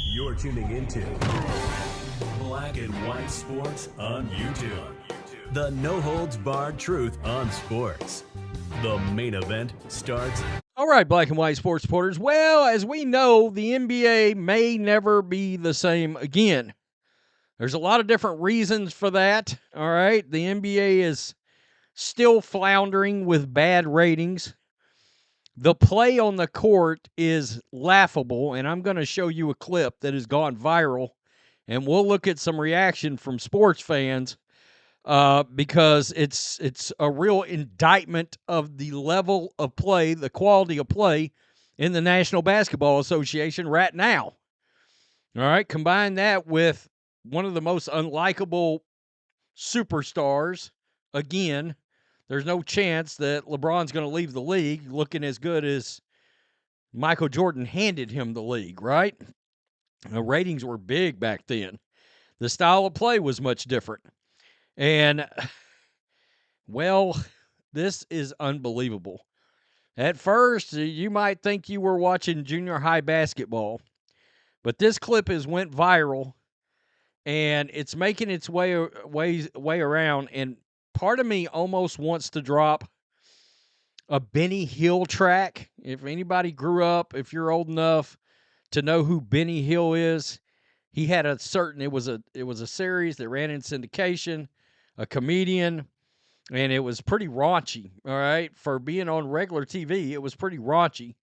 You're tuning into Black and White Sports on YouTube. The no-holds-barred truth on sports. The main event starts. All right, Black and White Sports supporters. Well, as we know, the NBA may never be the same again. There's a lot of different reasons for that, all right? The NBA is still floundering with bad ratings. The play on the court is laughable, and I'm going to show you a clip that has gone viral, and we'll look at some reaction from sports fans because it's a real indictment of the level of play, the quality of play in the National Basketball Association right now. All right, combine that with one of the most unlikable superstars. Again, there's no chance that LeBron's going to leave the league looking as good as Michael Jordan handed him the league, right? The ratings were big back then. The style of play was much different. And, well, this is unbelievable. At first, you might think you were watching junior high basketball, but this clip has went viral, and it's making its way around, and part of me almost wants to drop a Benny Hill track. If anybody grew up, if you're old enough to know who Benny Hill is, he had it was a series that ran in syndication, a comedian, and it was pretty raunchy, all right? For being on regular TV, it was pretty raunchy.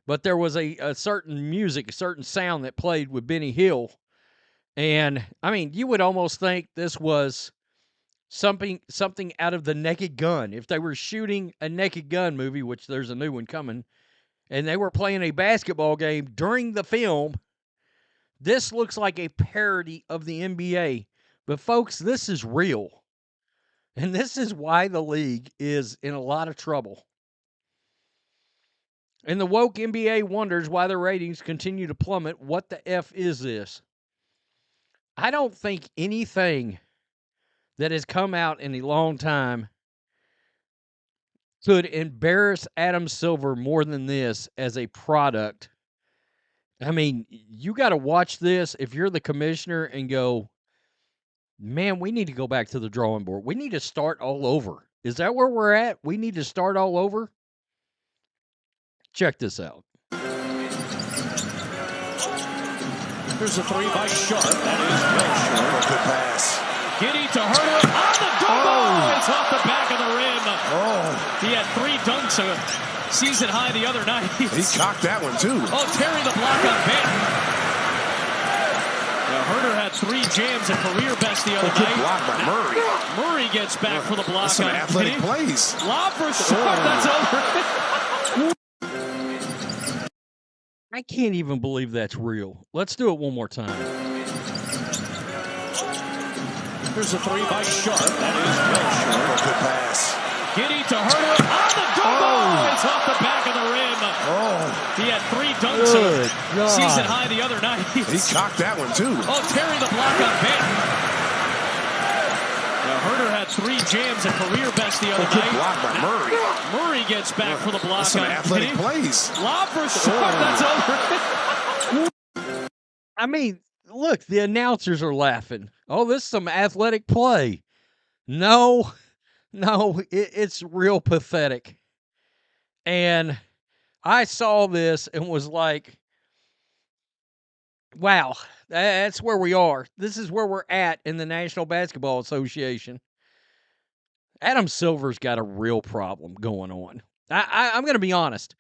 But there was a certain music, a certain sound that played with Benny Hill. And, I mean, you would almost think this was something out of the Naked Gun. If they were shooting a Naked Gun movie, which there's a new one coming, and they were playing a basketball game during the film, this looks like a parody of the NBA. But, folks, this is real. And this is why the league is in a lot of trouble. And the woke NBA wonders why the ratings continue to plummet. What the F is this? I don't think anything that has come out in a long time could embarrass Adam Silver more than this as a product. I mean, you got to watch this if you're the commissioner and go, man, we need to go back to the drawing board. We need to start all over. Is that where we're at? We need to start all over? Check this out. Here's a three by Sharp. That is well short. Good pass. Giddy to Herter on the double. It's off the back of the rim. He had 3 dunks a season high the other night. He cocked that one too. Terry the block on Banton. Herter had 3 jams, a career best the other night. Block by Murray. Murray gets back for the block. Some athletic plays. Lob for Sharp. That's over. I can't even believe that's real. Let's do it one more time. Here's a three by Sharp. That is well short. Good pass. Giddy to Herter on the double. It's off the back of the rim. He had 3 dunks a season high the other night. He cocked that one too. Terry the block on Banton. Herter had 3 jams, a career best the other night. Block by Murray. Murray gets back for the block. Some athletic plays. Lob for Sharp. That's over. I mean, look, the announcers are laughing. Oh, this is some athletic play. No, it's real pathetic. And I saw this and was like, wow, that's where we are. This is where we're at in the National Basketball Association. Adam Silver's got a real problem going on. I'm going to be honest.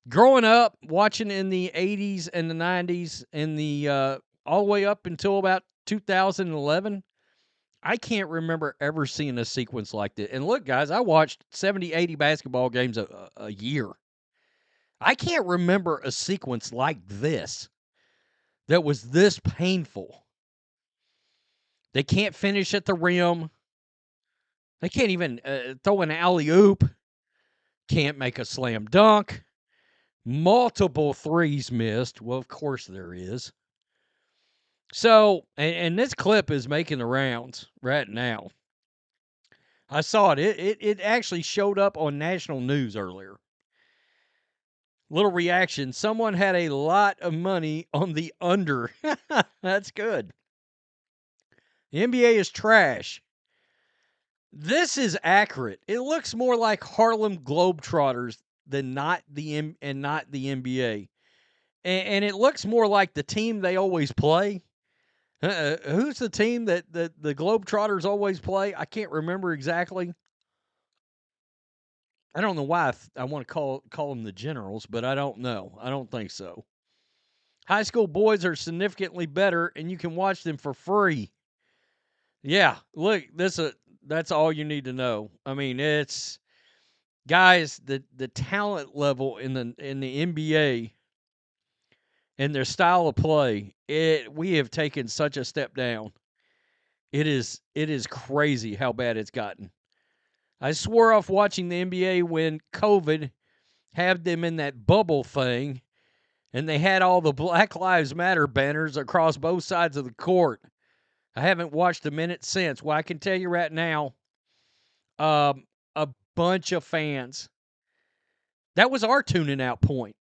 Growing up, watching in the 80s and the 90s and the all the way up until about 2011, I can't remember ever seeing a sequence like this. And look, guys, I watched 70, 80 basketball games a year. I can't remember a sequence like this that was this painful. They can't finish at the rim. They can't even throw an alley-oop. Can't make a slam dunk. Multiple threes missed. Well, of course there is. So, and this clip is making the rounds right now. I saw it. It actually showed up on national news earlier. Little reaction. Someone had a lot of money on the under. That's good. The NBA is trash. This is accurate. It looks more like Harlem Globetrotters than not the NBA. And it looks more like the team they always play. Who's the team that the Globetrotters always play? I can't remember exactly. I don't know why I want to call them the Generals, but I don't know. I don't think so. High school boys are significantly better, and you can watch them for free. Yeah, look, that's all you need to know. I mean, it's guys, the talent level in the NBA and their style of play, we have taken such a step down. It is crazy how bad it's gotten. I swore off watching the NBA when COVID had them in that bubble thing, and they had all the Black Lives Matter banners across both sides of the court. I haven't watched a minute since. Well, I can tell you right now, a bunch of fans. That was our tuning out point.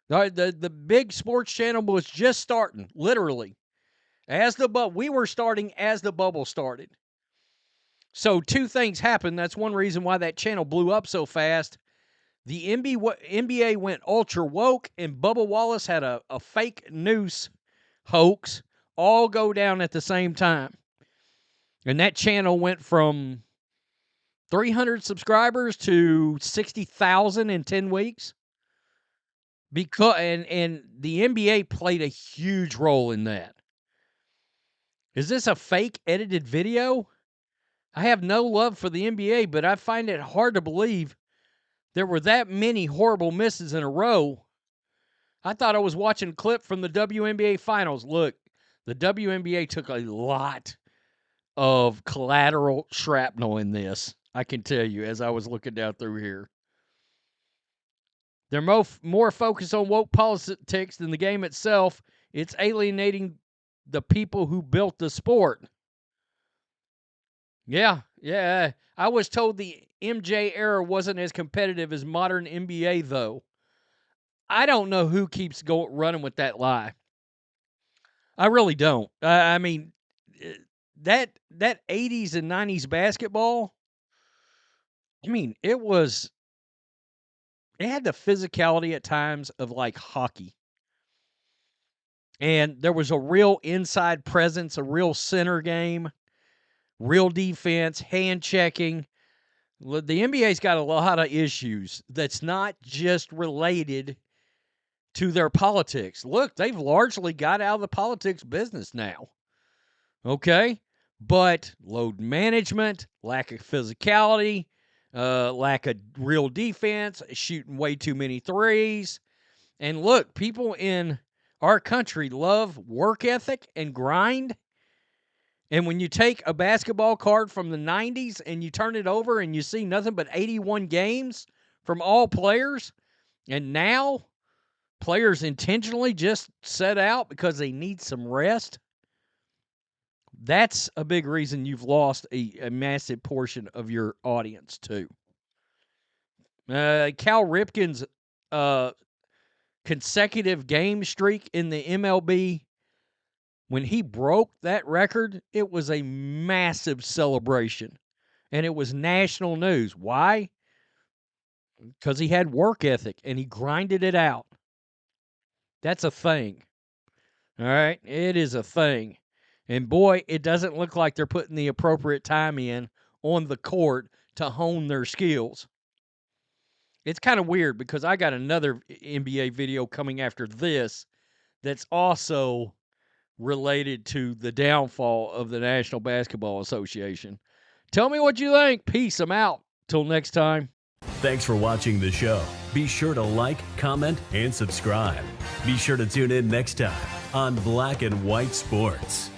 The big sports channel was just starting, literally. We were starting as the bubble started. So two things happened. That's one reason why that channel blew up so fast. The NBA went ultra woke, and Bubba Wallace had a fake news hoax all go down at the same time. And that channel went from 300 subscribers to 60,000 in 10 weeks. And the NBA played a huge role in that. Is this a fake edited video? I have no love for the NBA, but I find it hard to believe there were that many horrible misses in a row. I thought I was watching a clip from the WNBA finals. Look, the WNBA took a lot of collateral shrapnel in this, I can tell you, as I was looking down through here. They're more focused on woke politics than the game itself. It's alienating the people who built the sport. Yeah. I was told the MJ era wasn't as competitive as modern NBA, though. I don't know who keeps running with that lie. I really don't. I mean, that 80s and 90s basketball, I mean, it had the physicality at times of like hockey. And there was a real inside presence, a real center game, real defense, hand checking. The NBA's got a lot of issues that's not just related to their politics. Look, they've largely got out of the politics business now. Okay? But load management, lack of physicality, lack of real defense, shooting way too many threes. And look, people in our country love work ethic and grind. And when you take a basketball card from the 90s and you turn it over and you see nothing but 81 games from all players, and now players intentionally just set out because they need some rest, that's a big reason you've lost a massive portion of your audience, too. Cal Ripken's consecutive game streak in the MLB, when he broke that record, it was a massive celebration. And it was national news. Why? Because he had work ethic and he grinded it out. That's a thing. All right? It is a thing. And boy, it doesn't look like they're putting the appropriate time in on the court to hone their skills. It's kind of weird because I got another NBA video coming after this that's also related to the downfall of the National Basketball Association. Tell me what you think. Peace. I'm out. Till next time. Thanks for watching the show. Be sure to like, comment, and subscribe. Be sure to tune in next time on Black and White Sports.